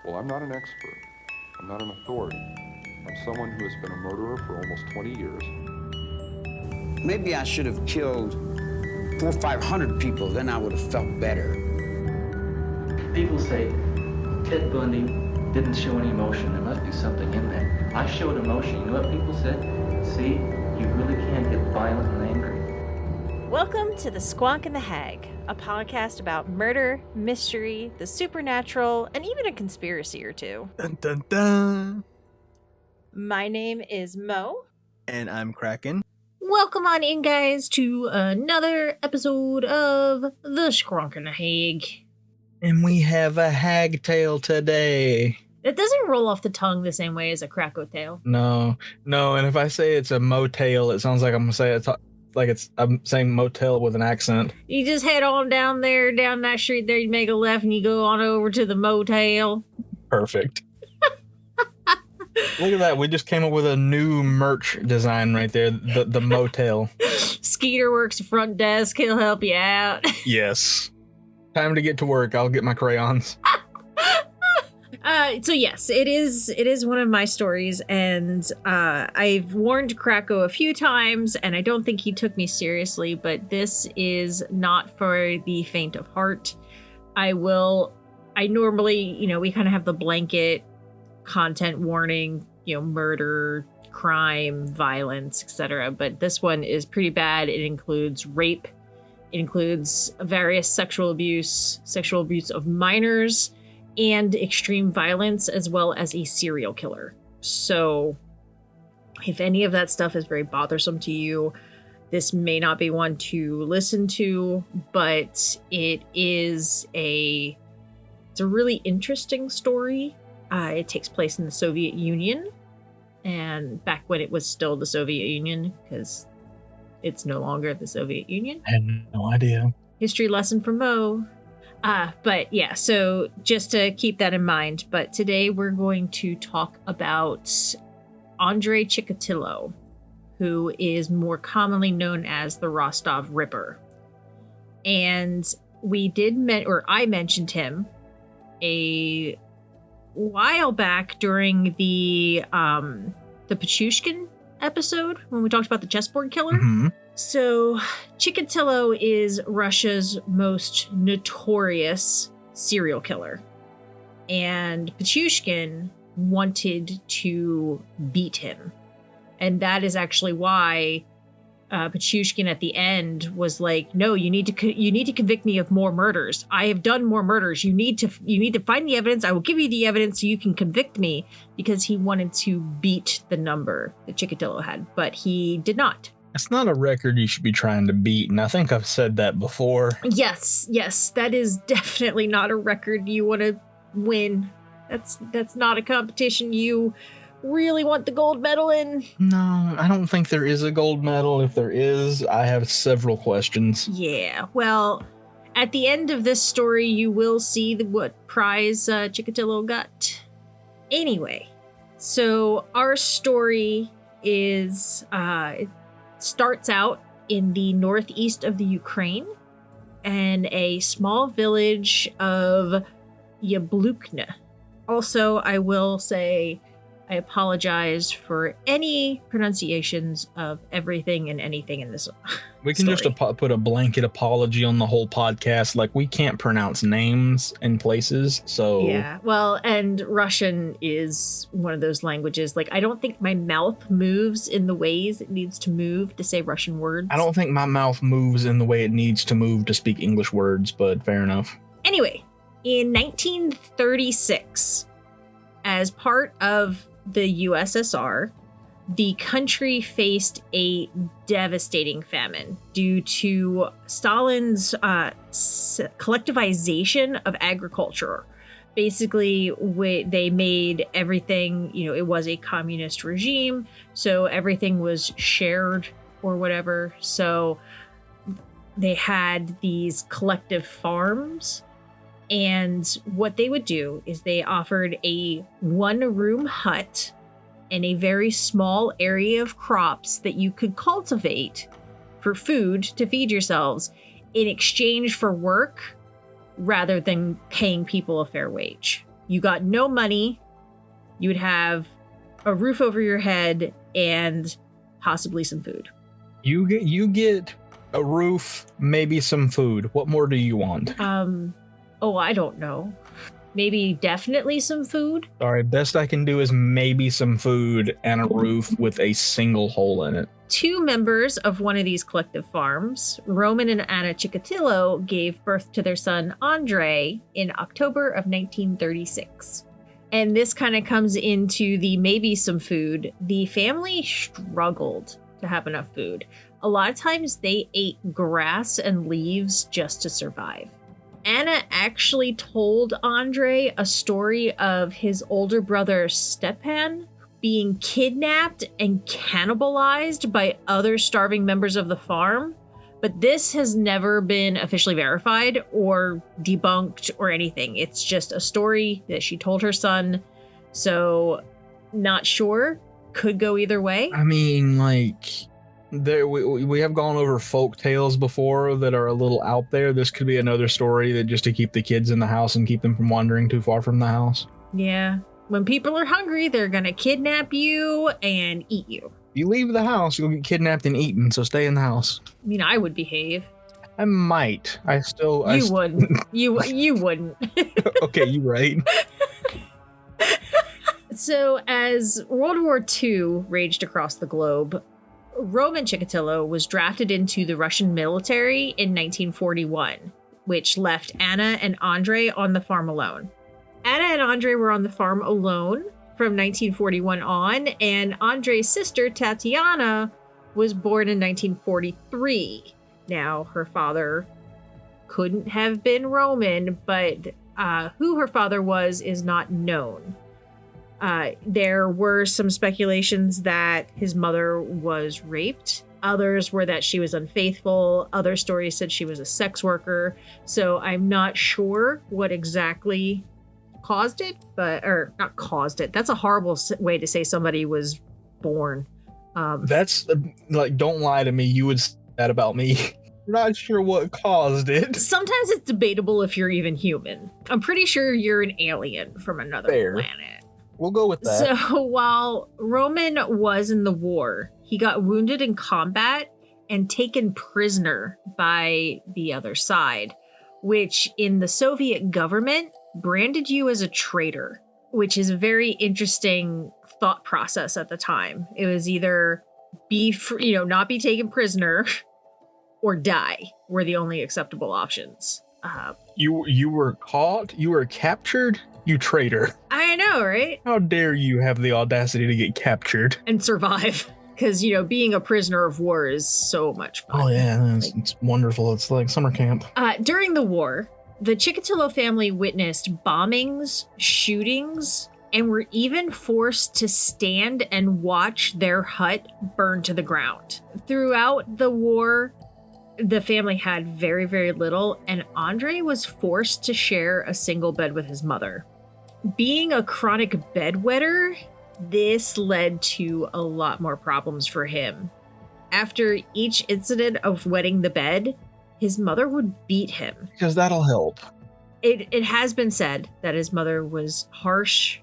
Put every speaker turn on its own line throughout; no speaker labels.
Well, I'm not an expert. I'm not an authority. I'm someone who has been a murderer for almost 20 years.
Maybe I should have killed 400 or 500 people, then I would have felt better.
People say Ted Bundy didn't show any emotion. There must be something in there. I showed emotion. You know what people said? See, you really can get violent and angry.
Welcome to the Squonk The Hag, a podcast about murder, mystery, the supernatural, and even a conspiracy or two.
Dun, dun, dun.
My name is Mo.
And I'm Kraken.
Welcome on in, guys, to another episode of the Squonk The Hag.
And we have a hag tale today.
It doesn't roll off the tongue the same way as a Krakow tale.
No, and if I say it's a motel, it sounds like I'm saying motel with an accent.
You just head on down that street there, you make a left, and you go on over to the motel.
Perfect. Look at that. We just came up with a new merch design right there. The motel.
Skeeter works the front desk. He'll help you out.
Yes. Time to get to work. I'll get my crayons.
So yes, it is one of my stories, and I've warned Krakow a few times, and I don't think he took me seriously, but this is not for the faint of heart. I normally, we kind of have the blanket content warning, murder, crime, violence, etc. But this one is pretty bad. It includes rape. It includes various sexual abuse of minors, and extreme violence, as well as a serial killer. So if any of that stuff is very bothersome to you, this may not be one to listen to, but it's a really interesting story. It takes place in the Soviet Union, and back when it was still the Soviet Union, because it's no longer the Soviet Union.
I had no idea.
History lesson from Mo. But yeah, so just to keep that in mind. But today we're going to talk about Andrei Chikatilo, who is more commonly known as the Rostov Ripper. And I mentioned him a while back during the Pichushkin episode when we talked about the chessboard killer.
Mm-hmm.
So, Chikatilo is Russia's most notorious serial killer. And Pichushkin wanted to beat him. And that is actually why Pichushkin at the end was like, no, you need to convict me of more murders. I have done more murders. You need to find the evidence. I will give you the evidence so you can convict me, because he wanted to beat the number that Chikatilo had, but he did not.
It's not a record you should be trying to beat, and I think I've said that before.
Yes, that is definitely not a record you want to win. That's not a competition you really want the gold medal in.
No, I don't think there is a gold medal. If there is, I have several questions.
Yeah, well, at the end of this story, you will see what prize Chikatilo got. Anyway, so our story is... it starts out in the northeast of the Ukraine and a small village of Yablukna. Also, I will say I apologize for any pronunciations of everything and anything in this
We can
story.
just put a blanket apology on the whole podcast. Like, we can't pronounce names and places, so...
Yeah, well, and Russian is one of those languages. Like, I don't think my mouth moves in the ways it needs to move to say Russian words.
I don't think my mouth moves in the way it needs to move to speak English words, but fair enough.
Anyway, in 1936, as part of the USSR, the country faced a devastating famine due to Stalin's collectivization of agriculture. Basically, they made everything, it was a communist regime, so everything was shared or whatever. So they had these collective farms. And what they would do is they offered a one-room hut and a very small area of crops that you could cultivate for food to feed yourselves in exchange for work rather than paying people a fair wage. You got no money. You would have a roof over your head and possibly some food.
You get a roof, maybe some food. What more do you want?
I don't know. Maybe definitely some food.
Sorry, best I can do is maybe some food and a roof with a single hole in it.
2 members of one of these collective farms, Roman and Anna Chikatilo, gave birth to their son Andrei in October of 1936. And this kind of comes into the maybe some food. The family struggled to have enough food. A lot of times they ate grass and leaves just to survive. Anna actually told Andrei a story of his older brother Stepan being kidnapped and cannibalized by other starving members of the farm, but this has never been officially verified or debunked or anything. It's just a story that she told her son, so not sure. Could go either way.
I mean, like, we have gone over folk tales before that are a little out there. This could be another story that just to keep the kids in the house and keep them from wandering too far from the house.
Yeah. When people are hungry, they're gonna kidnap you and eat you.
If you leave the house, you'll get kidnapped and eaten, so stay in the house.
I mean, I would behave.
I might.
You wouldn't. You wouldn't.
Okay, you're right.
So, as World War II raged across the globe, Roman Chikatilo was drafted into the Russian military in 1941, which left Anna and Andrei on the farm alone. Anna and Andrei were on the farm alone from 1941 on, and Andrei's sister, Tatiana, was born in 1943. Now, her father couldn't have been Roman, but who her father was is not known. There were some speculations that his mother was raped. Others were that she was unfaithful. Other stories said she was a sex worker. So I'm not sure what exactly caused it, or not caused it. That's a horrible way to say somebody was born.
That's like, don't lie to me. You would say that about me. Not sure what caused it.
Sometimes it's debatable if you're even human. I'm pretty sure you're an alien from another planet.
We'll go with that.
So while Roman was in the war, he got wounded in combat and taken prisoner by the other side, which in the Soviet government branded you as a traitor, which is a very interesting thought process at the time. It was either not be taken prisoner or die were the only acceptable options.
You were caught? You were captured? You traitor.
I know, right?
How dare you have the audacity to get captured?
And survive. Because, being a prisoner of war is so much fun.
Oh, yeah, it's wonderful. It's like summer camp.
During the war, the Chikatilo family witnessed bombings, shootings, and were even forced to stand and watch their hut burn to the ground. Throughout the war, the family had very, very little, and Andrei was forced to share a single bed with his mother. Being a chronic bedwetter, this led to a lot more problems for him. After each incident of wetting the bed, his mother would beat him.
Because that'll help.
It has been said that his mother was harsh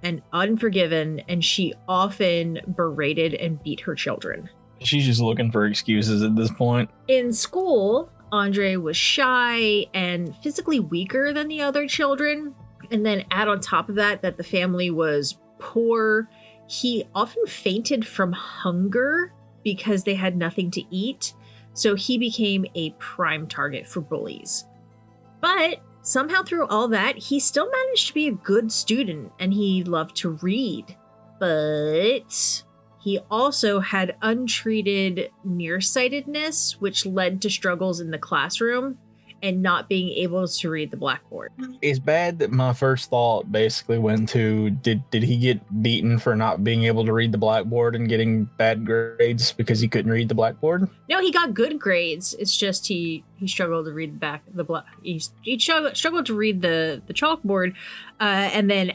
and unforgiving, and she often berated and beat her children.
She's just looking for excuses at this point.
In school, Andrei was shy and physically weaker than the other children. And then add on top of that the family was poor. He often fainted from hunger because they had nothing to eat. So he became a prime target for bullies. But somehow through all that, he still managed to be a good student and he loved to read. But he also had untreated nearsightedness, which led to struggles in the classroom and not being able to read the blackboard.
It's bad that my first thought basically went to, did he get beaten for not being able to read the blackboard and getting bad grades because he couldn't read the blackboard?
No, he got good grades. It's just he struggled to read he struggled to read the chalkboard, and then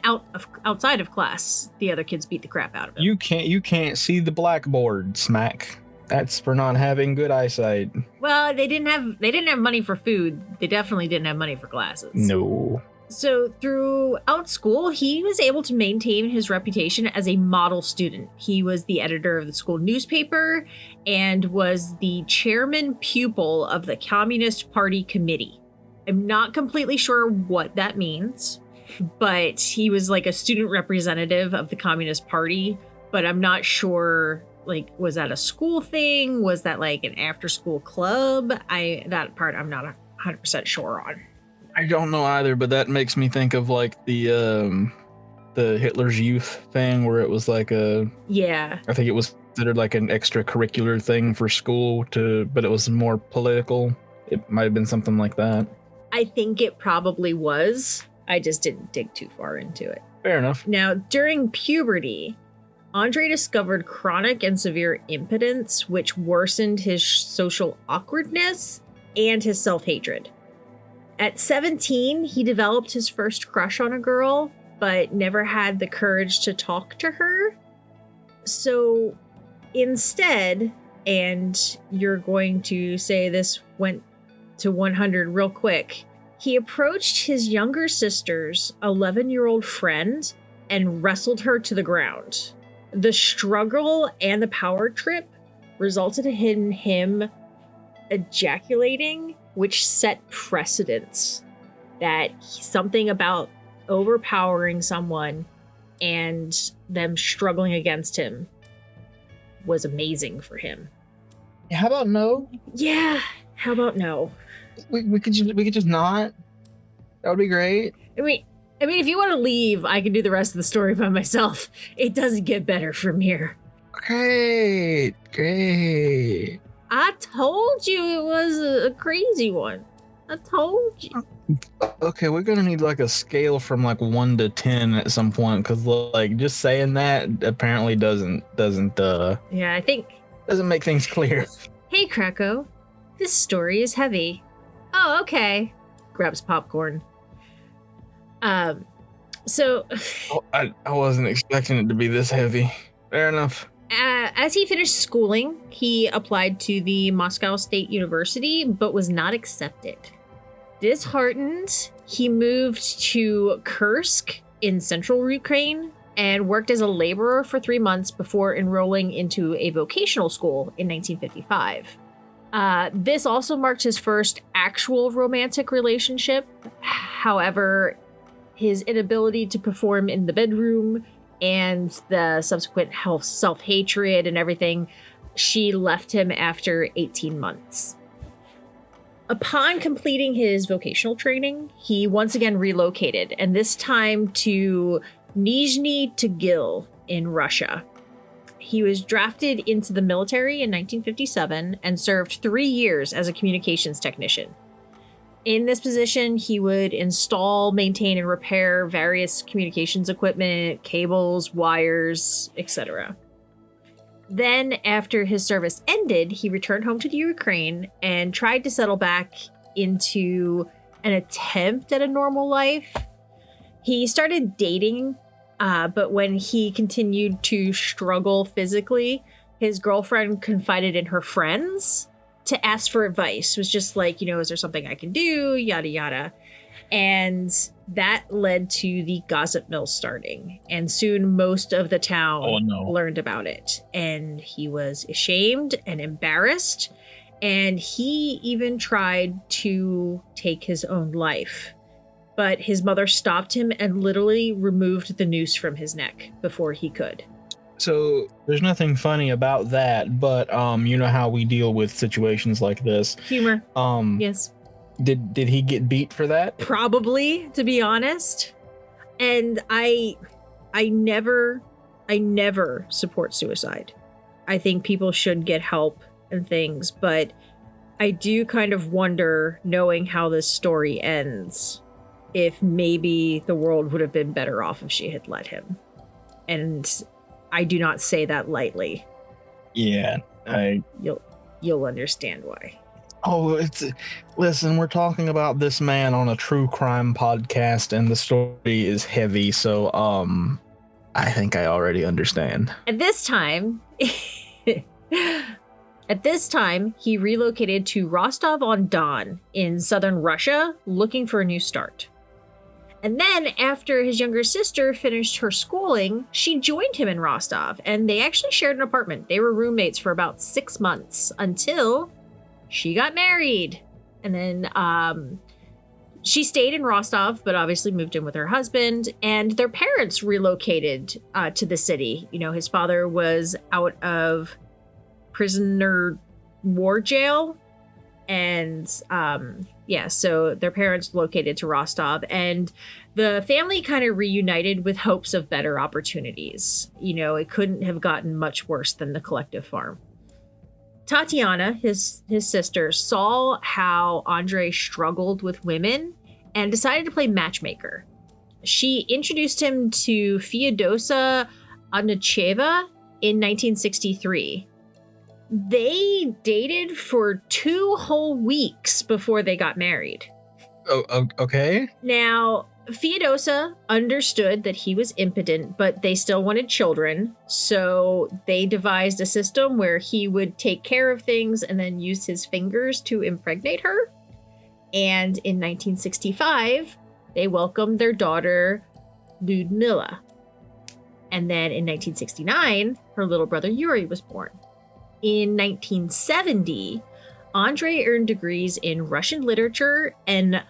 outside of class, the other kids beat the crap out of him.
You can't see the blackboard, smack. That's for not having good eyesight.
Well, they didn't have money for food. They definitely didn't have money for glasses.
No.
So throughout school, he was able to maintain his reputation as a model student. He was the editor of the school newspaper and was the chairman pupil of the Communist Party Committee. I'm not completely sure what that means, but he was like a student representative of the Communist Party, but I'm not sure, like, was that a school thing? Was that like an after-school club? That part I'm not 100% sure on.
I don't know either, but that makes me think of like the Hitler's Youth thing, where it was like I think it was considered like an extracurricular thing for school but it was more political. It might have been something like that.
I think it probably was. I just didn't dig too far into it.
Fair enough.
Now, during puberty, Andrei discovered chronic and severe impotence, which worsened his social awkwardness and his self-hatred. At 17, he developed his first crush on a girl, but never had the courage to talk to her. So instead, and you're going to say this went to 100 real quick, he approached his younger sister's 11-year-old friend and wrestled her to the ground. The struggle and the power trip resulted in him ejaculating, which set precedents that something about overpowering someone and them struggling against him was amazing for him.
How about no?
Yeah, how about no?
We could just not. That would be great.
I mean, if you want to leave, I can do the rest of the story by myself. It doesn't get better from here.
Great.
I told you it was a crazy one. I told you.
Okay, we're gonna need like a scale from like 1 to 10 at some point, because like just saying that apparently doesn't
Yeah, I think.
doesn't make things clear.
Hey, Krakow, this story is heavy. Oh, okay. Grabs popcorn. So.
I wasn't expecting it to be this heavy. Fair enough.
As he finished schooling, he applied to the Moscow State University, but was not accepted. Disheartened, he moved to Kursk in central Ukraine and worked as a laborer for 3 months before enrolling into a vocational school in 1955. This also marked his first actual romantic relationship. However, his inability to perform in the bedroom and the subsequent self-hatred and everything, she left him after 18 months. Upon completing his vocational training, he once again relocated, and this time to Nizhny Tagil in Russia. He was drafted into the military in 1957 and served 3 years as a communications technician. In this position, he would install, maintain, and repair various communications equipment, cables, wires, etc. Then, after his service ended, he returned home to the Ukraine and tried to settle back into an attempt at a normal life. He started dating, but when he continued to struggle physically, his girlfriend confided in her friends to ask for advice. It was just like, is there something I can do? Yada, yada. And that led to the gossip mill starting. And soon most of the town learned about it. And he was ashamed and embarrassed. And he even tried to take his own life. But his mother stopped him and literally removed the noose from his neck before he could.
So there's nothing funny about that, but you know how we deal with situations like this.
Humor. Yes.
Did he get beat for that?
Probably, to be honest. And I never support suicide. I think people should get help and things, but I do kind of wonder, knowing how this story ends, if maybe the world would have been better off if she had let him. And I do not say that lightly.
Yeah,
you'll understand why.
Oh, listen, we're talking about this man on a true crime podcast, and the story is heavy, so I think I already understand.
At this time, he relocated to Rostov-on-Don in southern Russia, looking for a new start. And then after his younger sister finished her schooling, she joined him in Rostov, and they actually shared an apartment. They were roommates for about 6 months until she got married. And then she stayed in Rostov, but obviously moved in with her husband, and their parents relocated to the city. You know, his father was out of prisoner war jail, and so their parents located to Rostov, and the family kind of reunited with hopes of better opportunities. You know, it couldn't have gotten much worse than the collective farm. Tatiana, his sister, saw how Andrei struggled with women and decided to play matchmaker. She introduced him to Feodosia Adnacheva in 1963. They dated for 2 whole weeks before they got married.
Oh, okay.
Now, Feodosia understood that he was impotent, but they still wanted children, so they devised a system where he would take care of things and then use his fingers to impregnate her. And in 1965, they welcomed their daughter, Ludmila. And then in 1969, her little brother Yuri was born. In 1970, Andrei earned degrees in Russian literature and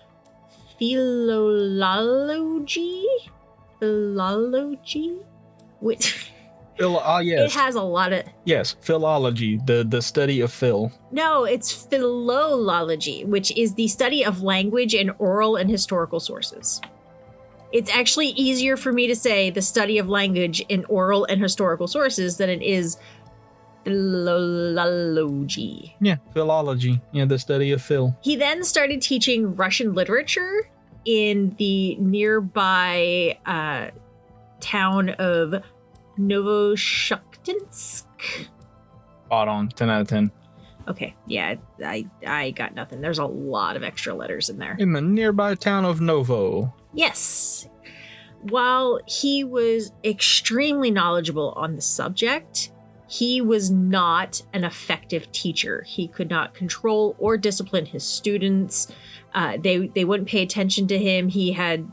philology, which
yes.
It has a lot of
philology, the study of Phil.
No, it's philology, which is the study of language and oral and historical sources. It's actually easier for me to say the study of language in oral and historical sources than it is philology.
Yeah, philology. Yeah, the study of Phil.
He then started teaching Russian literature in the nearby town of Novoshakhtinsk.
Spot on. 10 out of 10.
Okay, yeah, I got nothing. There's a lot of extra letters in there.
In the nearby town of Novo.
Yes. While he was extremely knowledgeable on the subject, he was not an effective teacher. He could not control or discipline his students. They wouldn't pay attention to him. He had,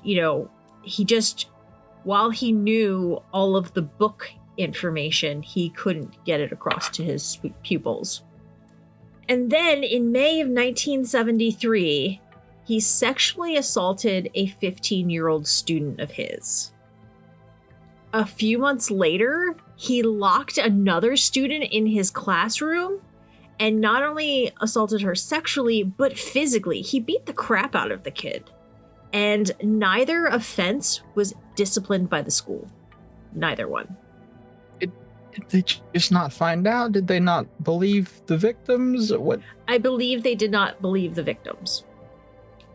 while he knew all of the book information, he couldn't get it across to his pupils. And then in May of 1973, he sexually assaulted a 15-year-old student of his. A few months later, he locked another student in his classroom and not only assaulted her sexually, but physically. He beat the crap out of the kid. And neither offense was disciplined by the school. Neither one.
Did they just not find out? Did they not believe the victims? What?
I believe they did not believe the victims.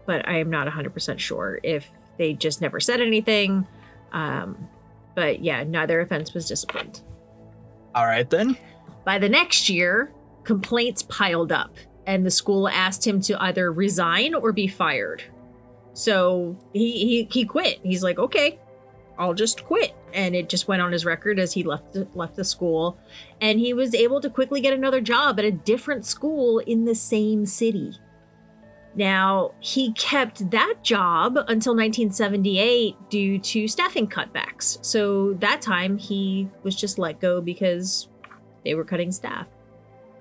But I am not 100% sure if they just never said anything. But yeah, neither offense was disciplined.
All right, then.
By the next year, complaints piled up, and the school asked him to either resign or be fired. So he quit. He's like, okay, I'll just quit. And it just went on his record as he left the school. And he was able to quickly get another job at a different school in the same city. Now, he kept that job until 1978 due to staffing cutbacks. So that time he was just let go because they were cutting staff.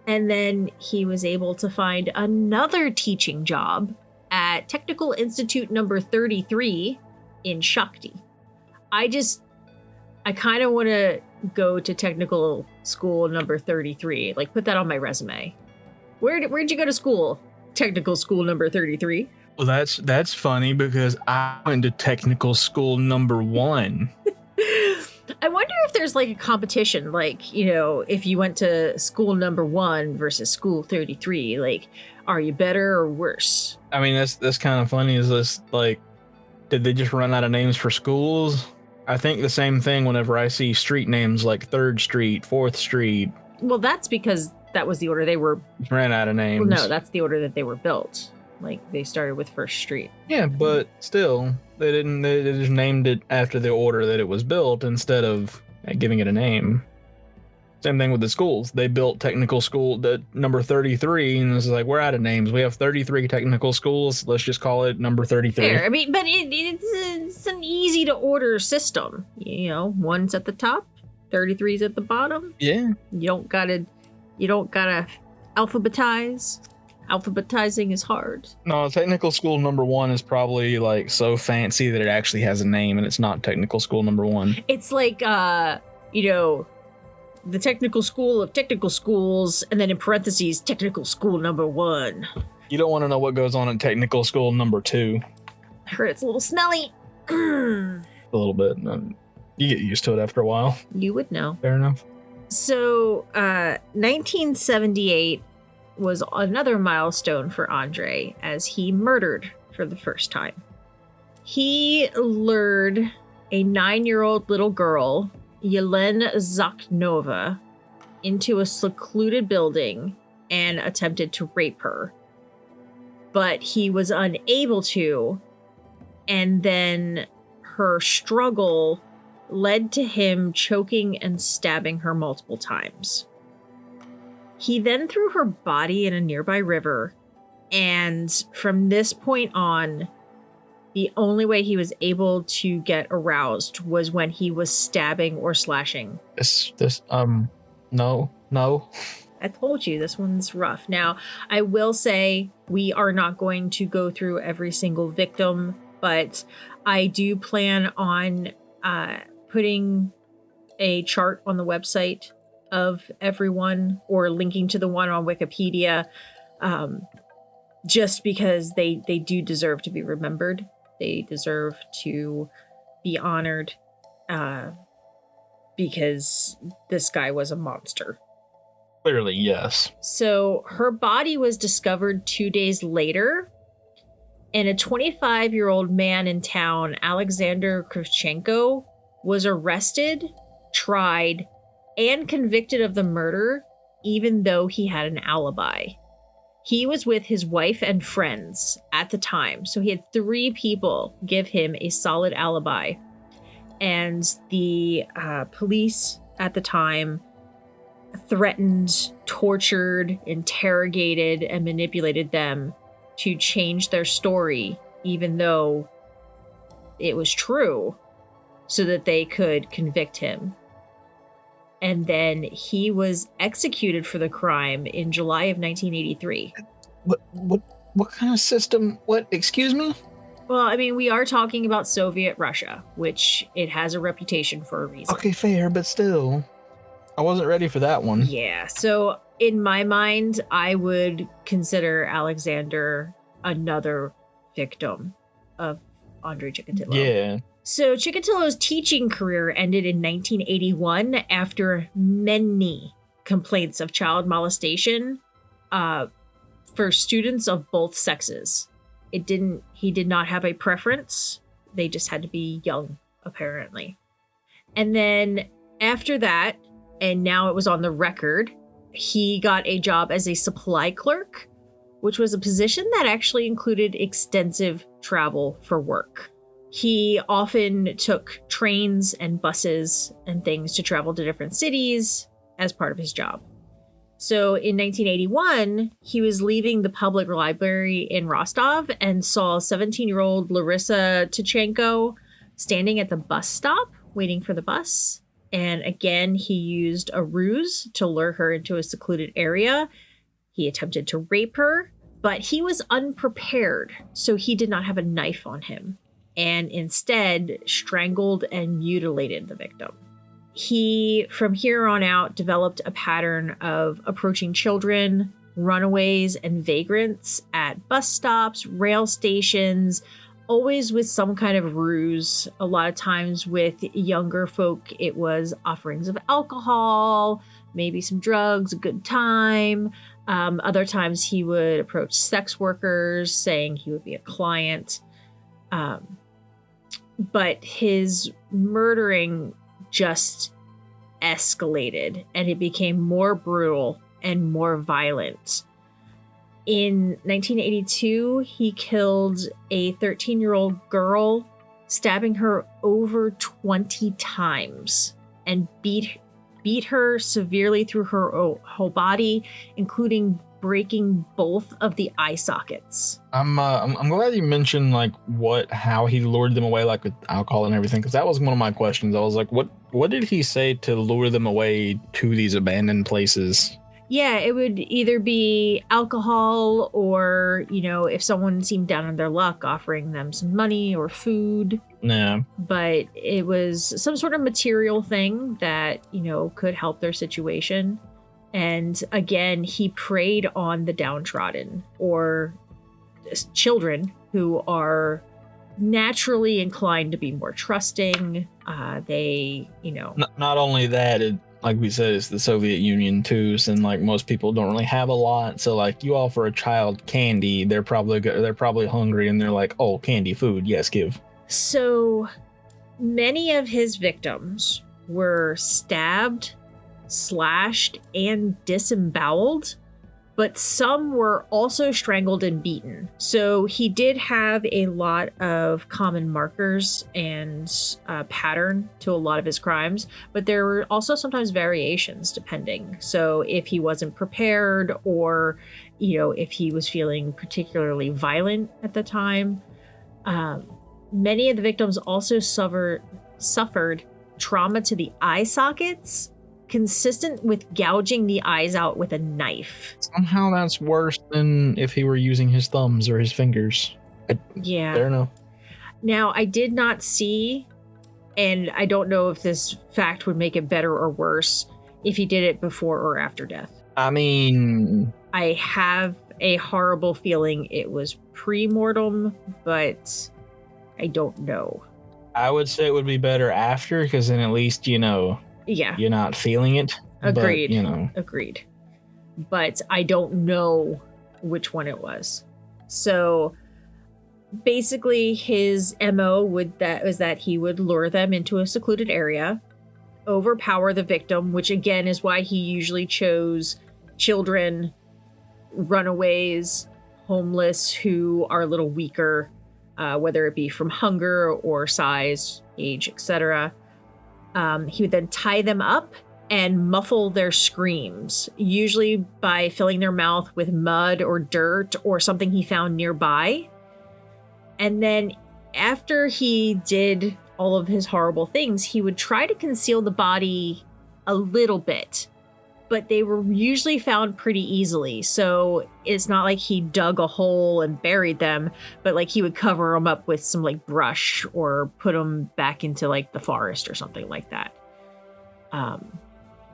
And then he was able to find another teaching job at Technical Institute number 33 in Shakti. I kind of want to go to technical school number 33. Like, put that on my resume. Where'd you go to school? Technical school number 33.
Well, that's funny because I went to technical school number 1.
I wonder if there's like a competition, like, if you went to school number 1 versus school 33, like, are you better or worse?
I mean, that's kind of funny. Is this like, did they just run out of names for schools? I think the same thing whenever I see street names like 3rd Street, 4th Street.
Well, that's because that was the order they were...
Ran out of names.
Well, no, that's the order that they were built. Like, they started with 1st Street.
Yeah, but still, they just named it after the order that it was built instead of giving it a name. Same thing with the schools. They built technical school number 33, and it's like, we're out of names. We have 33 technical schools. Let's just call it number 33.
Fair. I mean, but it's it's an easy to order system. You know, 1's at the top, 33's at the bottom.
Yeah.
You don't gotta alphabetize. Alphabetizing is hard.
No, technical school number 1 is probably like so fancy that it actually has a name, and it's not technical school number 1.
It's like, you know, the technical school of technical schools, and then in parentheses, technical school number 1.
You don't want to know what goes on in technical school number 2.
I heard it's a little smelly.
A little bit. You get used to it after a while.
You would know.
Fair enough.
So, 1978 was another milestone for Andrei as he murdered for the first time. He lured a 9-year-old little girl, Yelena Zakhnova, into a secluded building and attempted to rape her. But he was unable to, and then her struggle led to him choking and stabbing her multiple times. He then threw her body in a nearby river, and from this point on, the only way he was able to get aroused was when he was stabbing or slashing.
No.
I told you, this one's rough. Now, I will say we are not going to go through every single victim, but I do plan on putting a chart on the website of everyone, or linking to the one on Wikipedia, just because they do deserve to be remembered. They deserve to be honored, because this guy was a monster.
Clearly, yes.
So her body was discovered 2 days later, and a 25-year-old man in town, Alexander Kravchenko, was arrested, tried, and convicted of the murder, even though he had an alibi. He was with his wife and friends at the time, so he had 3 people give him a solid alibi. And the police at the time threatened, tortured, interrogated, and manipulated them to change their story, even though it was true, so that they could convict him. And then he was executed for the crime in July of 1983.
What kind of system? What? Excuse me?
Well, I mean, we are talking about Soviet Russia, which it has a reputation for a reason.
Okay, fair, but still. I wasn't ready for that one.
Yeah, so in my mind, I would consider Alexander another victim of Andrei Chikatilo.
Yeah.
So Chikatilo's teaching career ended in 1981 after many complaints of child molestation for students of both sexes. He did not have a preference. They just had to be young, apparently. And then after that, and now it was on the record, he got a job as a supply clerk, which was a position that actually included extensive travel for work. He often took trains and buses and things to travel to different cities as part of his job. So in 1981, he was leaving the public library in Rostov and saw 17-year-old Larissa Tichenko standing at the bus stop waiting for the bus. And again, he used a ruse to lure her into a secluded area. He attempted to rape her, but he was unprepared, so he did not have a knife on him, and instead strangled and mutilated the victim. He, from here on out, developed a pattern of approaching children, runaways, and vagrants at bus stops, rail stations, always with some kind of ruse. A lot of times with younger folk, it was offerings of alcohol, maybe some drugs, a good time. Other times he would approach sex workers, saying he would be a client. But his murdering just escalated, and it became more brutal and more violent. In 1982, he killed a 13-year-old girl, stabbing her over 20 times, and beat her severely through her whole body, including breaking both of the eye sockets.
I'm glad you mentioned like how he lured them away, like with alcohol and everything, because that was one of my questions. I was like, what did he say to lure them away to these abandoned places?
Yeah, it would either be alcohol or, if someone seemed down on their luck, offering them some money or food.
Yeah.
But it was some sort of material thing that, could help their situation. And again, he preyed on the downtrodden or children who are naturally inclined to be more trusting. They.
Not only that, like we said, it's the Soviet Union too, and like most people don't really have a lot. So like you offer a child candy, they're probably hungry, and they're like, "Oh, candy, food, yes, give."
So many of his victims were stabbed, slashed, and disemboweled, but some were also strangled and beaten. So he did have a lot of common markers and pattern to a lot of his crimes, but there were also sometimes variations depending. So if he wasn't prepared or, if he was feeling particularly violent at the time. Many of the victims also suffered trauma to the eye sockets, consistent with gouging the eyes out with a knife.
Somehow that's worse than if he were using his thumbs or his fingers.
Yeah.
Fair enough.
Now, I did not see, and I don't know if this fact would make it better or worse, if he did it before or after death.
I mean,
I have a horrible feeling it was pre-mortem, but I don't know.
I would say it would be better after, because then at least,
Yeah.
you're not feeling it.
Agreed.
But,
Agreed. But I don't know which one it was. So basically his MO was that he would lure them into a secluded area, overpower the victim, which again is why he usually chose children, runaways, homeless who are a little weaker, whether it be from hunger or size, age, etc. He would then tie them up and muffle their screams, usually by filling their mouth with mud or dirt or something he found nearby. And then after he did all of his horrible things, he would try to conceal the body a little bit, but they were usually found pretty easily. So it's not like he dug a hole and buried them, but like he would cover them up with some like brush or put them back into like the forest or something like that.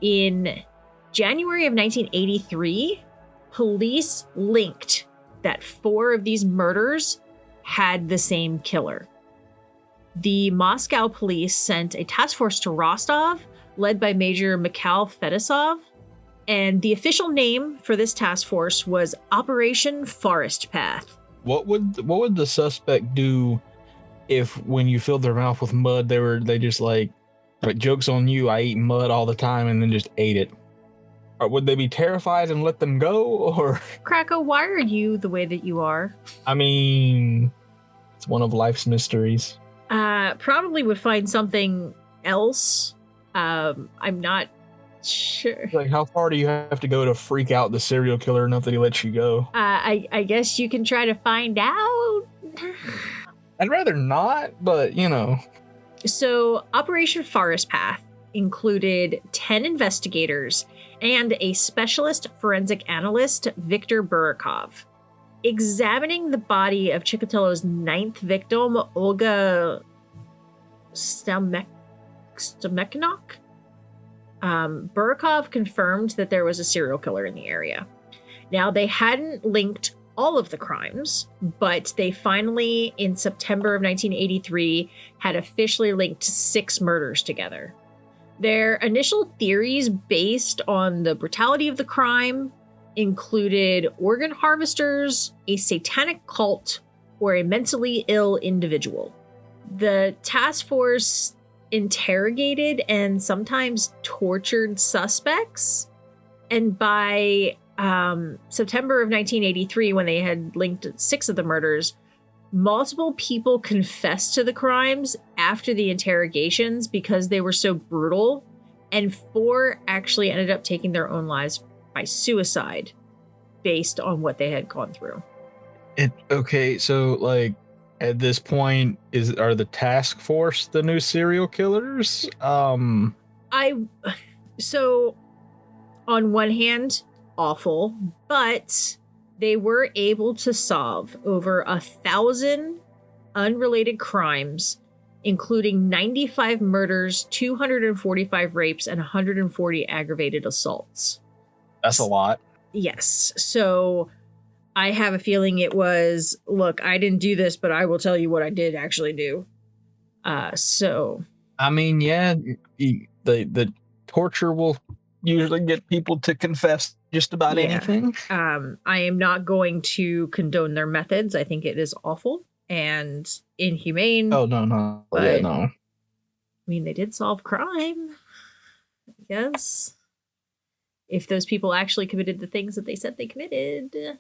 In January of 1983, police linked that 4 of these murders had the same killer. The Moscow police sent a task force to Rostov, led by Major Mikhail Fedosov, and the official name for this task force was Operation Forest Path.
What would the suspect do if, when you filled their mouth with mud, they just like joke's on you, I eat mud all the time, and then just ate it? Or would they be terrified and let them go? Or
Krakow, why are you the way that you are?
I mean, it's one of life's mysteries.
Probably would find something else. I'm not sure.
Like, how far do you have to go to freak out the serial killer enough that he lets you go?
I guess you can try to find out.
I'd rather not, but
So Operation Forest Path included 10 investigators and a specialist forensic analyst, Viktor Burakov. Examining the body of Chikatilo's 9th victim, Olga Stamekhinok, Burakov confirmed that there was a serial killer in the area. Now, they hadn't linked all of the crimes, but they finally, in September of 1983, had officially linked 6 murders together. Their initial theories based on the brutality of the crime included organ harvesters, a satanic cult, or a mentally ill individual. The task force interrogated and sometimes tortured suspects, and by September of 1983, when they had linked 6 of the murders, multiple people confessed to the crimes after the interrogations because they were so brutal, and 4 actually ended up taking their own lives by suicide. based on what they had gone through.
Okay, so like at this point, are the task force the new serial killers?
So on one hand, awful, but they were able to solve over 1,000 unrelated crimes, including 95 murders, 245 rapes, and 140 aggravated assaults.
That's a lot.
Yes. So I have a feeling it was, look, I didn't do this, but I will tell you what I did actually do. So.
I mean, yeah, the torture will usually get people to confess just about anything.
I am not going to condone their methods. I think it is awful and inhumane.
Oh, no.
But,
no.
I mean, they did solve crime, I guess. If those people actually committed the things that they said they committed.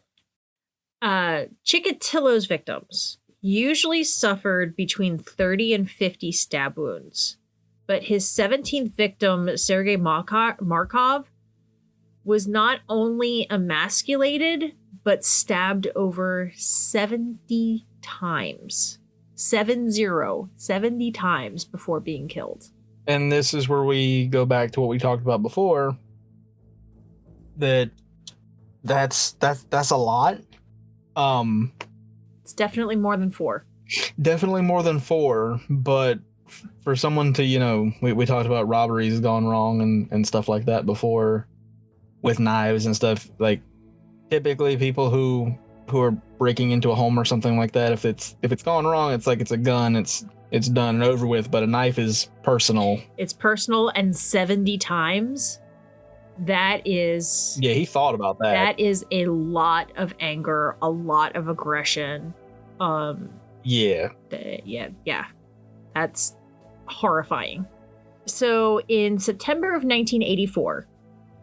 Chikatilo's victims usually suffered between 30 and 50 stab wounds. But his 17th victim, Sergei Markov, was not only emasculated, but stabbed over 70 times. 70 times before being killed.
And this is where we go back to what we talked about before. That's a lot.
It's definitely more than 4.
Definitely more than 4, but for someone to, we talked about robberies gone wrong and stuff like that before with knives and stuff. Like typically people who are breaking into a home or something like that, if it's gone wrong, it's like it's a gun, it's done and over with, but a knife is personal. It's personal,
and 70 times. That is...
Yeah, he thought about that.
That is a lot of anger, a lot of aggression.
Yeah.
Yeah. That's horrifying. So in September of 1984,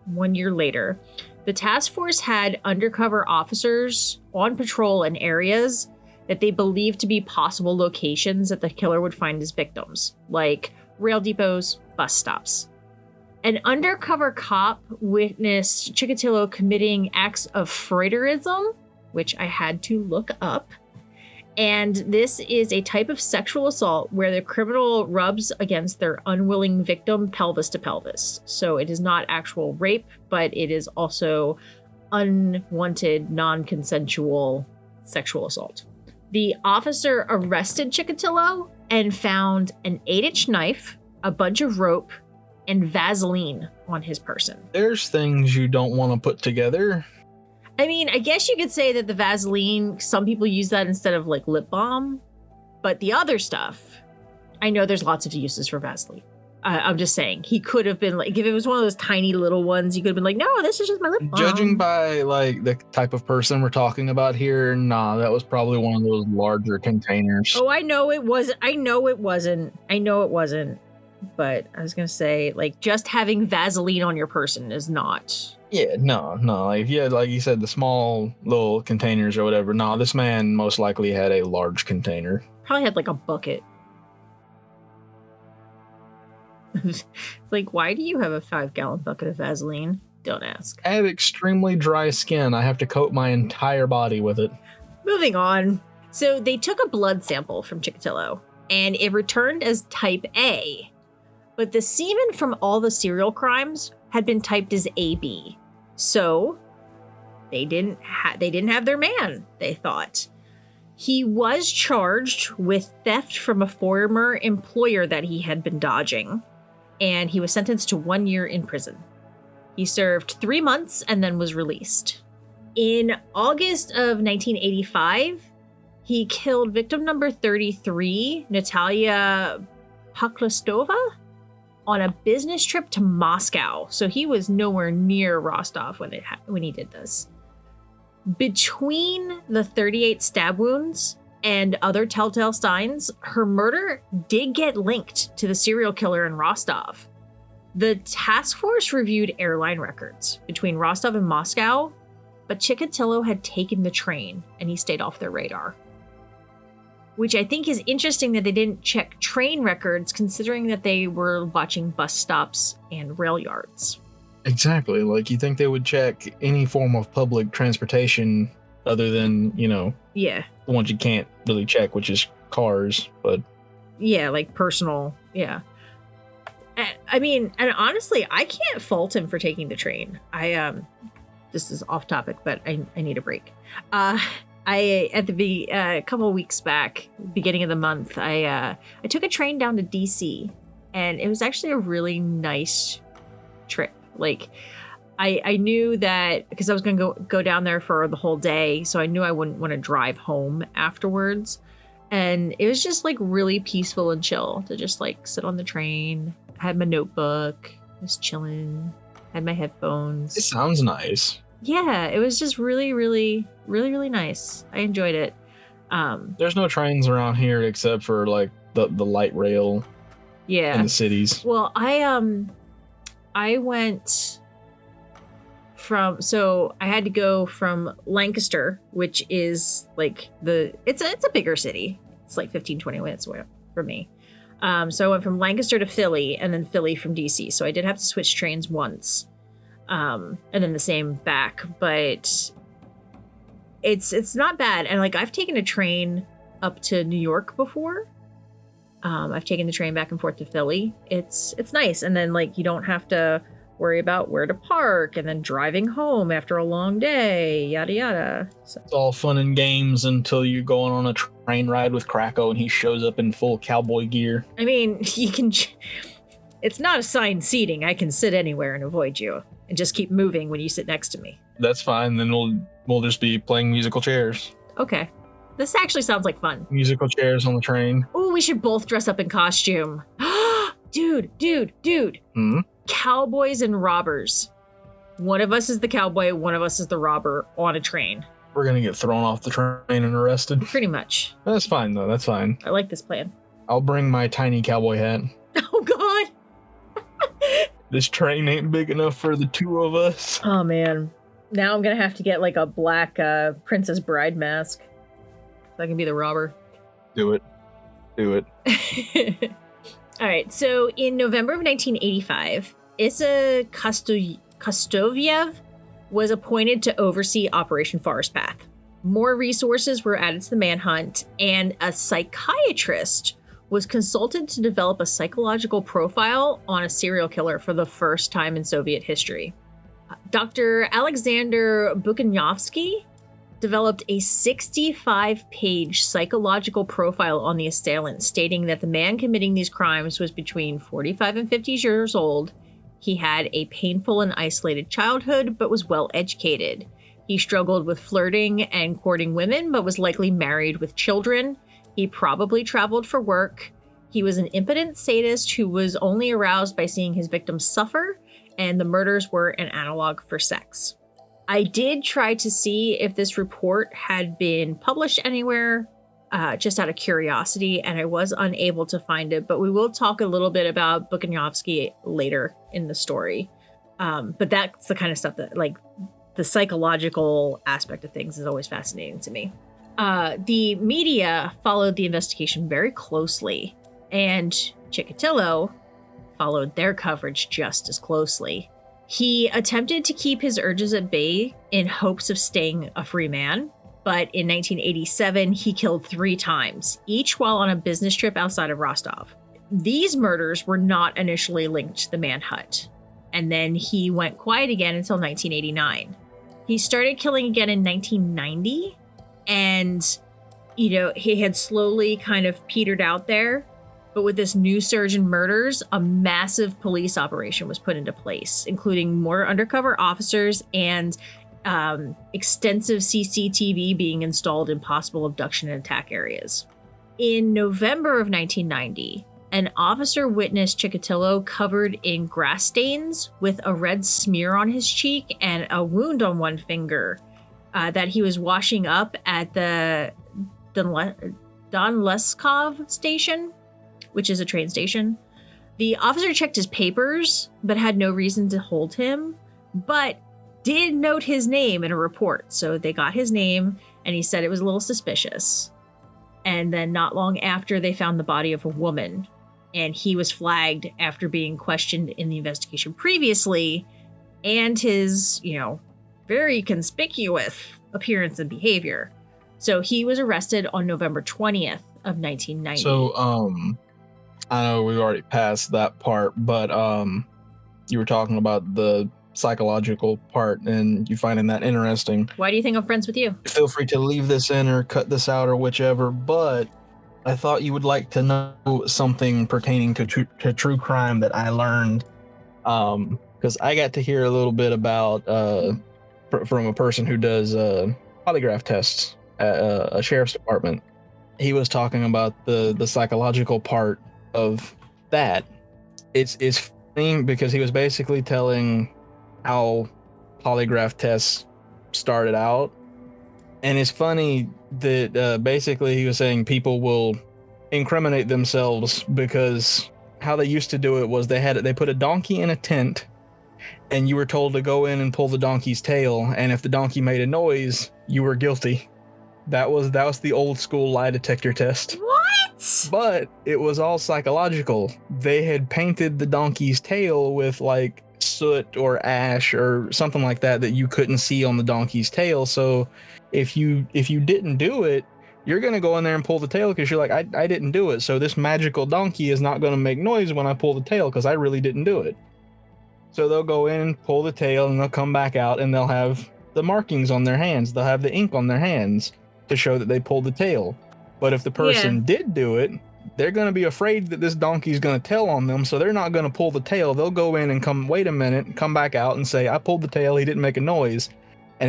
1 year later, the task force had undercover officers on patrol in areas that they believed to be possible locations that the killer would find his victims, like rail depots, bus stops. An undercover cop witnessed Chikatilo committing acts of Freuderism, which I had to look up. And this is a type of sexual assault where the criminal rubs against their unwilling victim pelvis to pelvis. So it is not actual rape, but it is also unwanted, non-consensual sexual assault. The officer arrested Chikatilo and found an 8-inch knife, a bunch of rope, and Vaseline on his person.
There's things you don't want to put together.
I mean, I guess you could say that the Vaseline, some people use that instead of like lip balm, but the other stuff, I know there's lots of uses for Vaseline. I'm just saying, he could have been like, if it was one of those tiny little ones, he could have been like, no, this is just my lip balm.
Judging by like the type of person we're talking about here, nah, that was probably one of those larger containers.
Oh, I know it wasn't. But I was going to say, like, just having Vaseline on your person is not.
Yeah, no. Like, if you had, like you said, the small little containers or whatever, no, this man most likely had a large container.
Probably had, like, a bucket. Like, why do you have a 5-gallon bucket of Vaseline? Don't ask.
I have extremely dry skin. I have to coat my entire body with it.
Moving on. So they took a blood sample from Chikatilo, and it returned as type A. But the semen from all the serial crimes had been typed as AB. So they didn't have their man, they thought. He was charged with theft from a former employer that he had been dodging, and he was sentenced to 1 year in prison. He served 3 months and then was released. In August of 1985, he killed victim number 33, Natalia Poklostova, on a business trip to Moscow. So he was nowhere near Rostov when he did this. Between the 38 stab wounds and other telltale signs, her murder did get linked to the serial killer in Rostov. The task force reviewed airline records between Rostov and Moscow, but Chikatilo had taken the train and he stayed off their radar. Which I think is interesting that they didn't check train records, considering that they were watching bus stops and rail yards.
Exactly. Like, you think they would check any form of public transportation other than,
Yeah.
the ones you can't really check, which is cars, but...
Yeah, like personal. Yeah. I mean, and honestly, I can't fault him for taking the train. This is off topic, but I need a break. A couple of weeks back, beginning of the month, I took a train down to DC, and it was actually a really nice trip. Like, I knew that because I was going to go down there for the whole day, so I knew I wouldn't want to drive home afterwards. And it was just like really peaceful and chill to just like sit on the train. I had my notebook, was chilling, had my headphones.
It sounds nice.
Yeah, it was just really, really, really, really nice. I enjoyed it.
There's no trains around here except for like the light rail.
Yeah.
In the cities.
Well, I went so I had to go from Lancaster, which is like it's a bigger city. It's like 15, 20 minutes away from me. So I went from Lancaster to Philly and then Philly from DC. So I did have to switch trains once. And then the same back, but it's not bad. And like, I've taken a train up to New York before. I've taken the train back and forth to Philly. It's nice. And then like, you don't have to worry about where to park and then driving home after a long day, yada, yada. So.
It's all fun and games until you're going on a train ride with Krakow and he shows up in full cowboy gear.
I mean, it's not assigned seating. I can sit anywhere and avoid you and just keep moving when you sit next to me.
That's fine. Then we'll just be playing musical chairs.
Okay. This actually sounds like fun.
Musical chairs on the train.
Oh, we should both dress up in costume. Dude.
Hmm?
Cowboys and robbers. One of us is the cowboy, one of us is the robber on a train.
We're going to get thrown off the train and arrested.
Pretty much.
That's fine, though. That's fine.
I like this plan.
I'll bring my tiny cowboy hat.
Oh, God.
This train ain't big enough for the two of us.
Oh, man. Now I'm going to have to get like a black Princess Bride mask. So I can be the robber.
Do it.
All right. So in November of 1985, Issa Kostoviev was appointed to oversee Operation Forest Path. More resources were added to the manhunt, and a psychiatrist was consulted to develop a psychological profile on a serial killer for the first time in Soviet history. Dr. Alexander Bukanovsky developed a 65-page psychological profile on the assailant, stating that the man committing these crimes was between 45 and 50 years old. He had a painful and isolated childhood, but was well educated. He struggled with flirting and courting women, but was likely married with children. He probably traveled for work. He was an impotent sadist who was only aroused by seeing his victims suffer, and the murders were an analog for sex. I did try to see if this report had been published anywhere, just out of curiosity, and I was unable to find it, but we will talk a little bit about Bukanovsky later in the story. But that's the kind of stuff that, like, the psychological aspect of things is always fascinating to me. The media followed the investigation very closely, and Chikatilo followed their coverage just as closely. He attempted to keep his urges at bay in hopes of staying a free man, but in 1987, he killed 3 times, each while on a business trip outside of Rostov. These murders were not initially linked to the manhunt, and then he went quiet again until 1989. He started killing again in 1990, and, he had slowly kind of petered out there. But with this new surge in murders, a massive police operation was put into place, including more undercover officers and extensive CCTV being installed in possible abduction and attack areas. In November of 1990, an officer witnessed Chikatilo covered in grass stains with a red smear on his cheek and a wound on one finger that he was washing up at the Donleskov station, which is a train station. The officer checked his papers, but had no reason to hold him, but did note his name in a report. So they got his name, and he said it was a little suspicious. And then not long after, they found the body of a woman, and he was flagged after being questioned in the investigation previously, and his, very conspicuous appearance and behavior. So he was arrested on November 20th of 1990.
So, I know we've already passed that part, but you were talking about the psychological part, and you finding that interesting.
Why do you think I'm friends with you?
Feel free to leave this in or cut this out or whichever, but I thought you would like to know something pertaining to true crime that I learned, because I got to hear a little bit about from a person who does polygraph tests at a sheriff's department. He was talking about the psychological part of that. It's funny because he was basically telling how polygraph tests started out, and it's funny that basically he was saying people will incriminate themselves because how they used to do it was they put a donkey in a tent, and you were told to go in and pull the donkey's tail, and if the donkey made a noise, you were guilty. That was the old school lie detector test.
What?
But it was all psychological. They had painted the donkey's tail with like soot or ash or something like that you couldn't see on the donkey's tail. So if you didn't do it, you're going to go in there and pull the tail because you're like, I didn't do it. So this magical donkey is not going to make noise when I pull the tail because I really didn't do it. So they'll go in, pull the tail, and they'll come back out and they'll have the markings on their hands. They'll have the ink on their hands to show that they pulled the tail. But if the person did do it, they're going to be afraid that this donkey's going to tell on them, so they're not going to pull the tail. They'll go in and wait a minute, come back out and say, I pulled the tail, he didn't make a noise.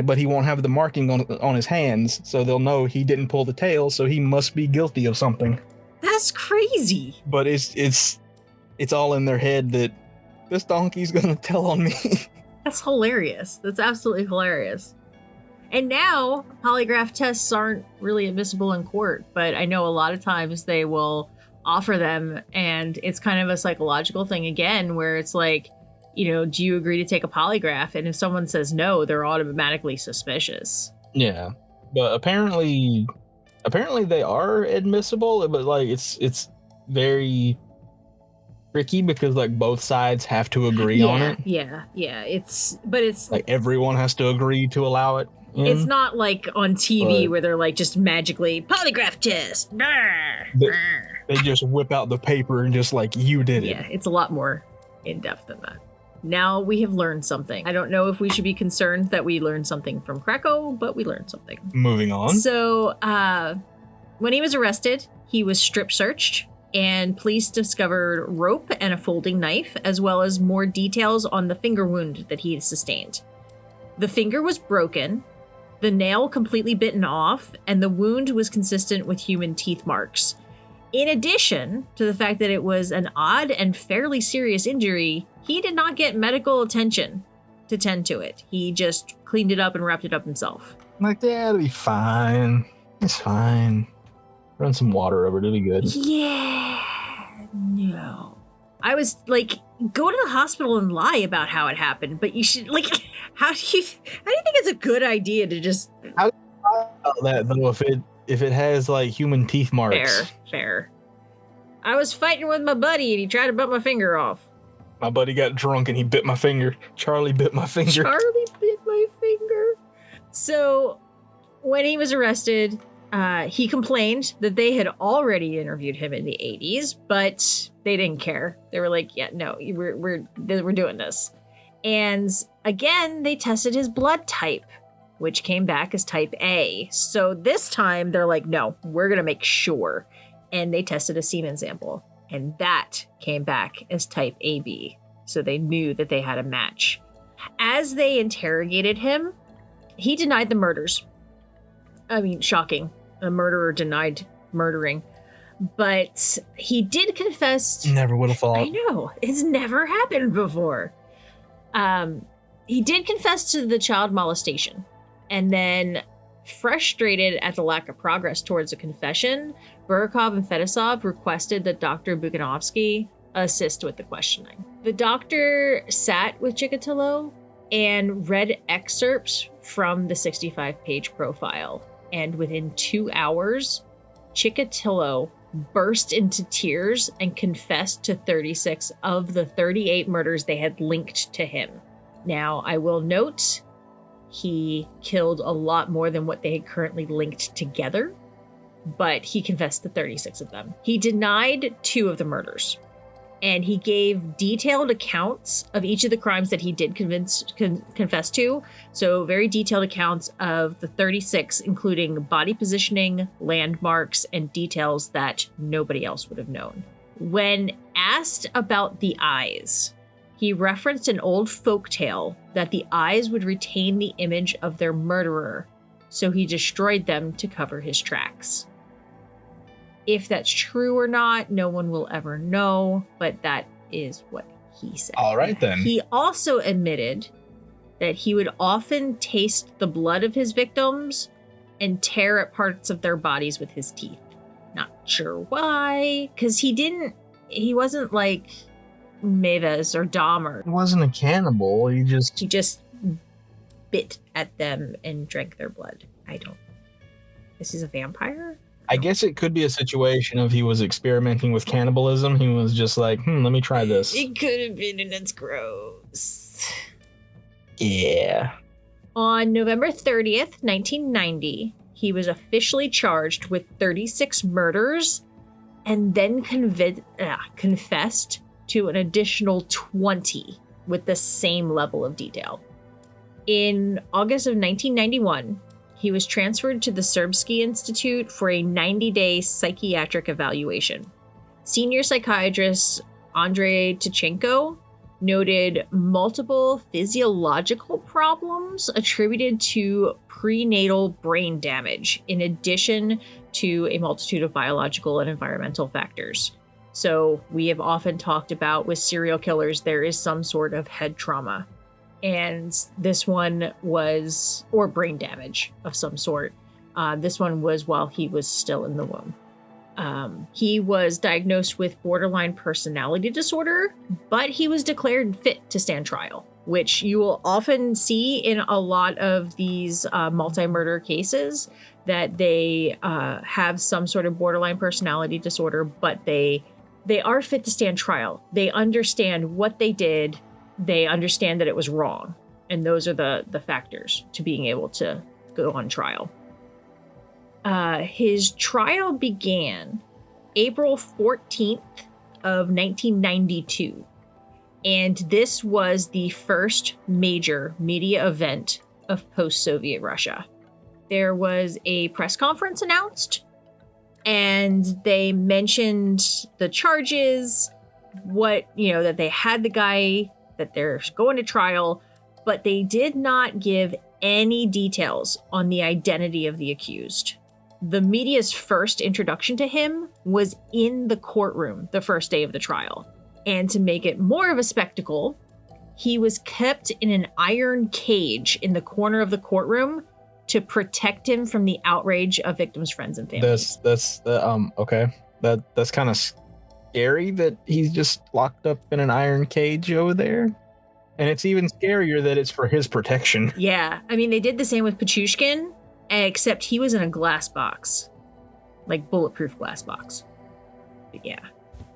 But he won't have the marking on his hands, so they'll know he didn't pull the tail, so he must be guilty of something.
That's crazy.
But it's all in their head that this donkey's going to tell on me.
That's hilarious. That's absolutely hilarious. And now polygraph tests aren't really admissible in court, but I know a lot of times they will offer them, and it's kind of a psychological thing again, where it's like, do you agree to take a polygraph? And if someone says no, they're automatically suspicious.
Yeah, but apparently they are admissible, but like it's very tricky because like both sides have to agree on it.
Yeah. It's
like everyone has to agree to allow it.
It's not like on TV where they're like just magically polygraph test.
They just whip out the paper and just like, you did it.
Yeah, it's a lot more in depth than that. Now we have learned something. I don't know if we should be concerned that we learned something from Krakow, but we learned something.
Moving on.
So when he was arrested, he was strip searched, and police discovered rope and a folding knife, as well as more details on the finger wound that he had sustained. The finger was broken, the nail completely bitten off, and the wound was consistent with human teeth marks. In addition to the fact that it was an odd and fairly serious injury, he did not get medical attention to tend to it. He just cleaned it up and wrapped it up himself.
I'm like, yeah, it'll be fine. It's fine. Run some water over it, it'll be good.
Yeah, no. I was like, go to the hospital and lie about how it happened, but you should, like, how do you think it's a good idea to just...
How do you know that, though, if it has, like, human teeth marks?
Fair. I was fighting with my buddy and he tried to bite my finger off.
My buddy got drunk and he bit my finger. Charlie bit my finger.
So, when he was arrested, he complained that they had already interviewed him in the 80s, but they didn't care. They were like, yeah, no, we're doing this. And again, they tested his blood type, which came back as type A. So this time they're like, no, we're going to make sure. And they tested a semen sample, and that came back as type AB. So they knew that they had a match. As they interrogated him, he denied the murders. I mean, shocking. A murderer denied murdering. But he did confess.
Never would have thought.
I know. It's never happened before. He did confess to the child molestation. And then, frustrated at the lack of progress towards a confession, Burakov and Fedosov requested that Dr. Buganovsky assist with the questioning. The doctor sat with Chikatilo and read excerpts from the 65-page profile. And within 2 hours, Chikatilo burst into tears and confessed to 36 of the 38 murders they had linked to him. Now, I will note he killed a lot more than what they had currently linked together, but he confessed to 36 of them. He denied 2 of the murders, and he gave detailed accounts of each of the crimes that he did confess to. So very detailed accounts of the 36, including body positioning, landmarks, and details that nobody else would have known. When asked about the eyes, he referenced an old folktale that the eyes would retain the image of their murderer, so he destroyed them to cover his tracks. If that's true or not, no one will ever know, but that is what he said.
All right, then.
He also admitted that he would often taste the blood of his victims and tear at parts of their bodies with his teeth. Not sure why, because he wasn't like Mavis or Dahmer.
He wasn't a cannibal. He just
bit at them and drank their blood. This is a vampire?
I guess it could be a situation of he was experimenting with cannibalism. He was just like, let me try this.
It could have been, and it's gross.
Yeah.
On November 30th, 1990, he was officially charged with 36 murders and then confessed to an additional 20 with the same level of detail. In August of 1991, he was transferred to the Serbsky Institute for a 90-day psychiatric evaluation. Senior psychiatrist Andrei Chikatilo noted multiple physiological problems attributed to prenatal brain damage, in addition to a multitude of biological and environmental factors. So we have often talked about with serial killers, there is some sort of head trauma. And this one was, or brain damage of some sort. This one was while he was still in the womb. He was diagnosed with borderline personality disorder, but he was declared fit to stand trial, which you will often see in a lot of these multi-murder cases, that they have some sort of borderline personality disorder, but they are fit to stand trial. They understand what they did. They understand that it was wrong. And those are the factors to being able to go on trial. His trial began April 14th of 1992. And this was the first major media event of post-Soviet Russia. There was a press conference announced, and they mentioned the charges, that they had the guy, that they're going to trial, but they did not give any details on the identity of the accused. The media's first introduction to him was in the courtroom the first day of the trial. And to make it more of a spectacle, he was kept in an iron cage in the corner of the courtroom to protect him from the outrage of victims' friends and families.
Okay. That's kind of scary that he's just locked up in an iron cage over there. And it's even scarier that it's for his protection.
Yeah. I mean, they did the same with Pichushkin, except he was in a glass box. Like bulletproof glass box. But yeah.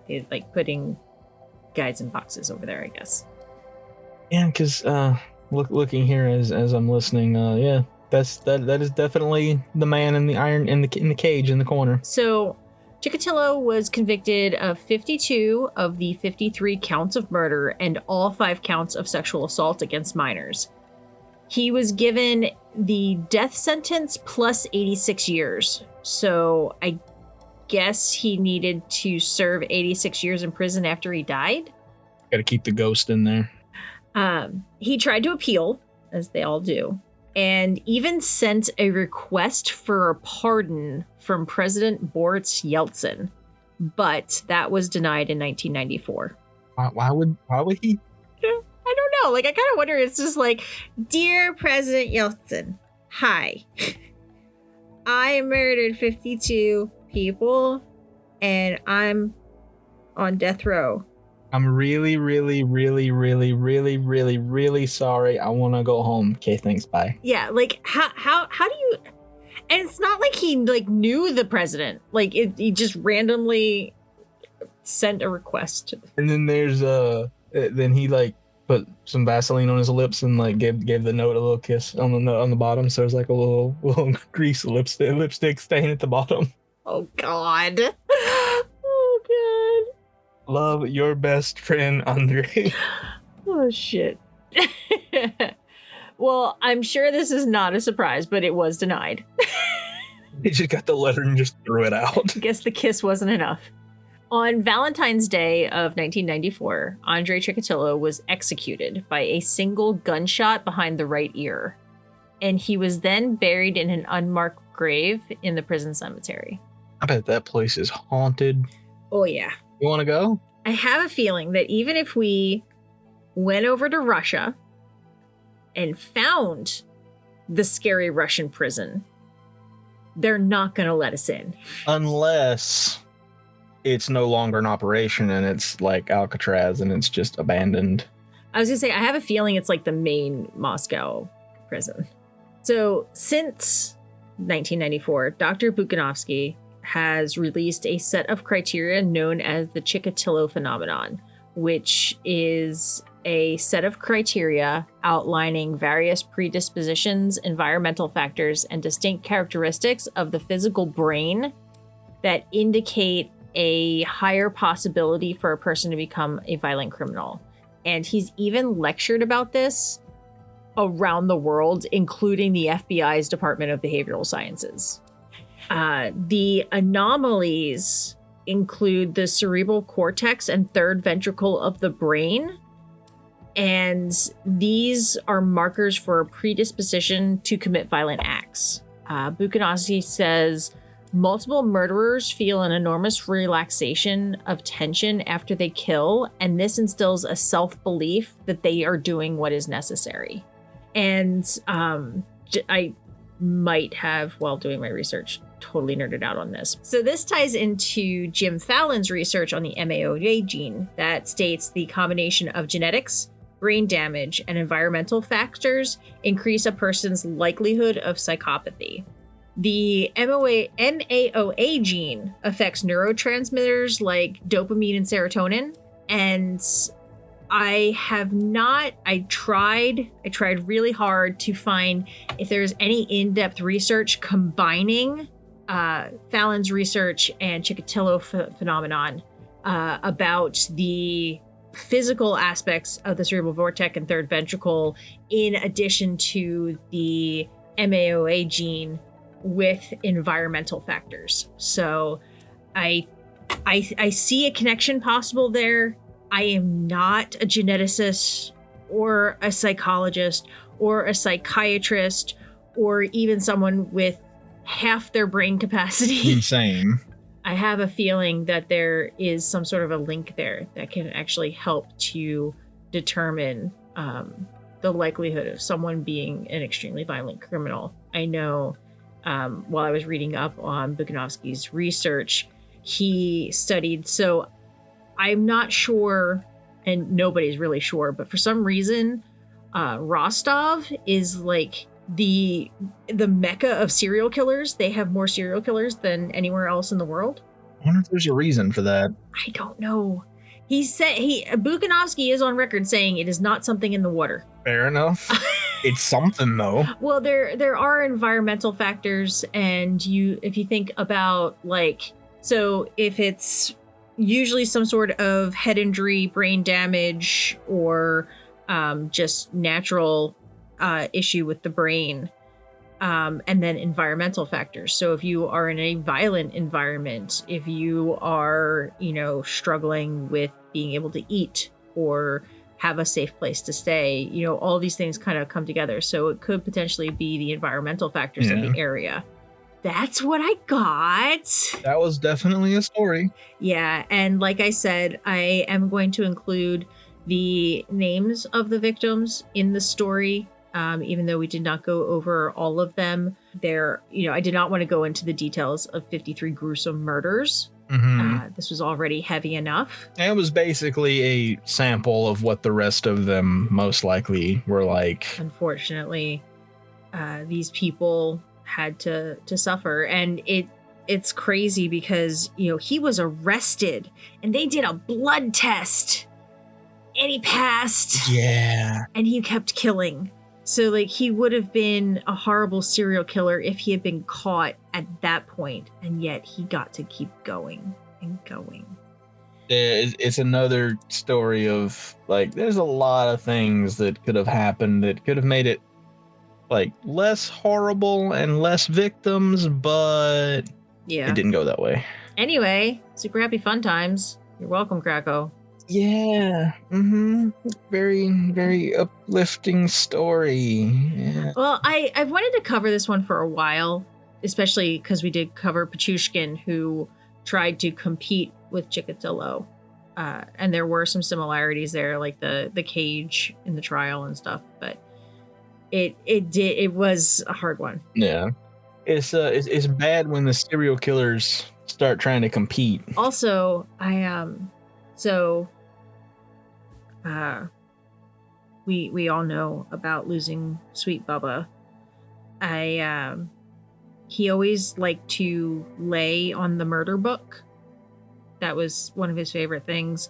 They're like putting guys in boxes over there, I guess.
Yeah, because looking here as I'm listening, yeah. That is definitely the man in the iron in the cage in the corner.
So Chikatilo was convicted of 52 of the 53 counts of murder and all 5 counts of sexual assault against minors. He was given the death sentence plus 86 years. So I guess he needed to serve 86 years in prison after he died.
Got to keep the ghost in there.
He tried to appeal, as they all do, and even sent a request for a pardon from President Boris Yeltsin, but that was denied in 1994.
Why would he?
I don't know. Like, I kind of wonder. It's just like, dear President Yeltsin, hi, I murdered 52 people, and I'm on death row.
I'm really, really, really, really, really, really, really sorry. I want to go home. Okay, thanks. Bye.
Yeah, like how do you? And it's not like he knew the president. Like he just randomly sent a request.
And then there's then he put some Vaseline on his lips and like gave the note a little kiss on the note on the bottom. So there's like a little grease lipstick stain at the bottom.
Oh God. Oh God.
Love, your best friend, Andrei.
Oh shit. Well, I'm sure this is not a surprise, but it was denied.
He just got the letter and just threw it out.
Guess the kiss wasn't enough. On Valentine's Day of 1994, Andrei Chikatilo was executed by a single gunshot behind the right ear, and he was then buried in an unmarked grave in the prison cemetery.
I bet that place is haunted.
Oh, yeah.
You want to go?
I have a feeling that even if we went over to Russia and found the scary Russian prison, they're not going to let us in.
Unless it's no longer in operation and it's like Alcatraz and it's just abandoned.
I was going to say, I have a feeling it's like the main Moscow prison. So since 1994, Dr. Buchanovsky has released a set of criteria known as the Chikatilo phenomenon, which is a set of criteria outlining various predispositions, environmental factors, and distinct characteristics of the physical brain that indicate a higher possibility for a person to become a violent criminal. And he's even lectured about this around the world, including the FBI's Department of Behavioral Sciences. The anomalies include the cerebral cortex and third ventricle of the brain, and these are markers for a predisposition to commit violent acts. Buchanovsky says multiple murderers feel an enormous relaxation of tension after they kill, and this instills a self-belief that they are doing what is necessary. And I might have, while doing my research, totally nerded out on this. So this ties into Jim Fallon's research on the MAOA gene that states the combination of genetics, brain damage, and environmental factors increase a person's likelihood of psychopathy. The MAOA gene affects neurotransmitters like dopamine and serotonin, and I tried really hard to find if there's any in-depth research combining Fallon's research and Chikatilo phenomenon about the physical aspects of the cerebral vortex and third ventricle in addition to the MAOA gene with environmental factors. So I see a connection possible there. I am not a geneticist or a psychologist or a psychiatrist or even someone with half their brain capacity.
Insane.
I have a feeling that there is some sort of a link there that can actually help to determine the likelihood of someone being an extremely violent criminal. I know while I was reading up on Buchanovsky's research, he studied, so I'm not sure, and nobody's really sure, but for some reason, Rostov is like the mecca of serial killers. They have more serial killers than anywhere else in the world.
I wonder if there's a reason for that.
I don't know. He said Buchanovsky is on record saying it is not something in the water.
Fair enough. It's something though.
Well, there are environmental factors, and if you think about so if it's usually some sort of head injury, brain damage, or just natural issue with the brain, and then environmental factors. So if you are in a violent environment, if you are, struggling with being able to eat or have a safe place to stay, all these things kind of come together. So it could potentially be the environmental factors of the area. That's what I got.
That was definitely a story.
Yeah, and like I said, I am going to include the names of the victims in the story. Even though we did not go over all of them, I did not want to go into the details of 53 gruesome murders. Mm-hmm. This was already heavy enough.
It was basically a sample of what the rest of them most likely were like.
Unfortunately, these people had to suffer, and it's crazy because he was arrested and they did a blood test And he passed.
Yeah.
And he kept killing. So, like, he would have been a horrible serial killer if he had been caught at that point, and yet he got to keep going and going.
It's another story of, like, there's a lot of things that could have happened that could have made it, like, less horrible and less victims, but it didn't go that way.
Anyway, super happy fun times. You're welcome, Krakow.
Yeah. Very, very uplifting story. Yeah.
Well, I've wanted to cover this one for a while, especially because we did cover Pichushkin, who tried to compete with Chikatilo. And there were some similarities there, like the cage in the trial and stuff, but it was a hard one.
Yeah. It's bad when the serial killers start trying to compete.
Also, we all know about losing Sweet Bubba. He always liked to lay on the murder book. That was one of his favorite things.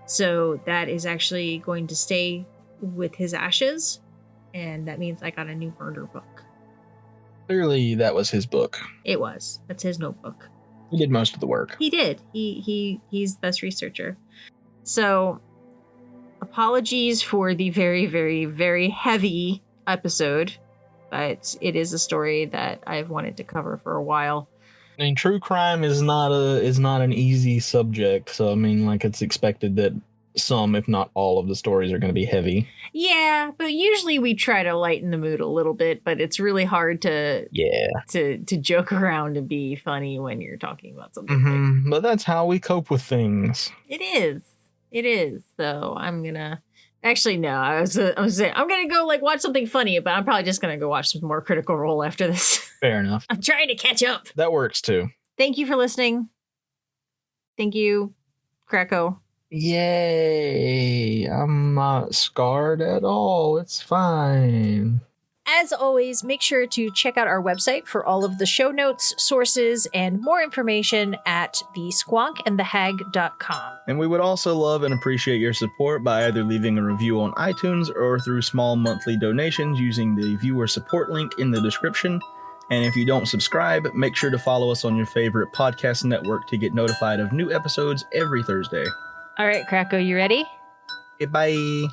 So that is actually going to stay with his ashes, and that means I got a new murder book.
Clearly, that was his book.
It was. That's his notebook.
He did most of the work.
He did. He's the best researcher. So, apologies for the very, very, very heavy episode, but it is a story that I've wanted to cover for a while.
I mean, true crime is not an easy subject, so I mean, like, it's expected that some, if not all, of the stories are going to be heavy.
Yeah, but usually we try to lighten the mood a little bit, but it's really hard to joke around and be funny when you're talking about something.
But that's how we cope with things.
It is. So I'm gonna. Actually, no. I was saying I'm gonna go like watch something funny, but I'm probably just gonna go watch some more Critical Role after this.
Fair enough.
I'm trying to catch up.
That works too.
Thank you for listening. Thank you, Krakow.
Yay! I'm not scarred at all. It's fine.
As always, make sure to check out our website for all of the show notes, sources, and more information at thesquonkandthehag.com.
And we would also love and appreciate your support by either leaving a review on iTunes or through small monthly donations using the viewer support link in the description. And if you don't subscribe, make sure to follow us on your favorite podcast network to get notified of new episodes every Thursday.
All right, Krakow, you ready?
Okay, bye.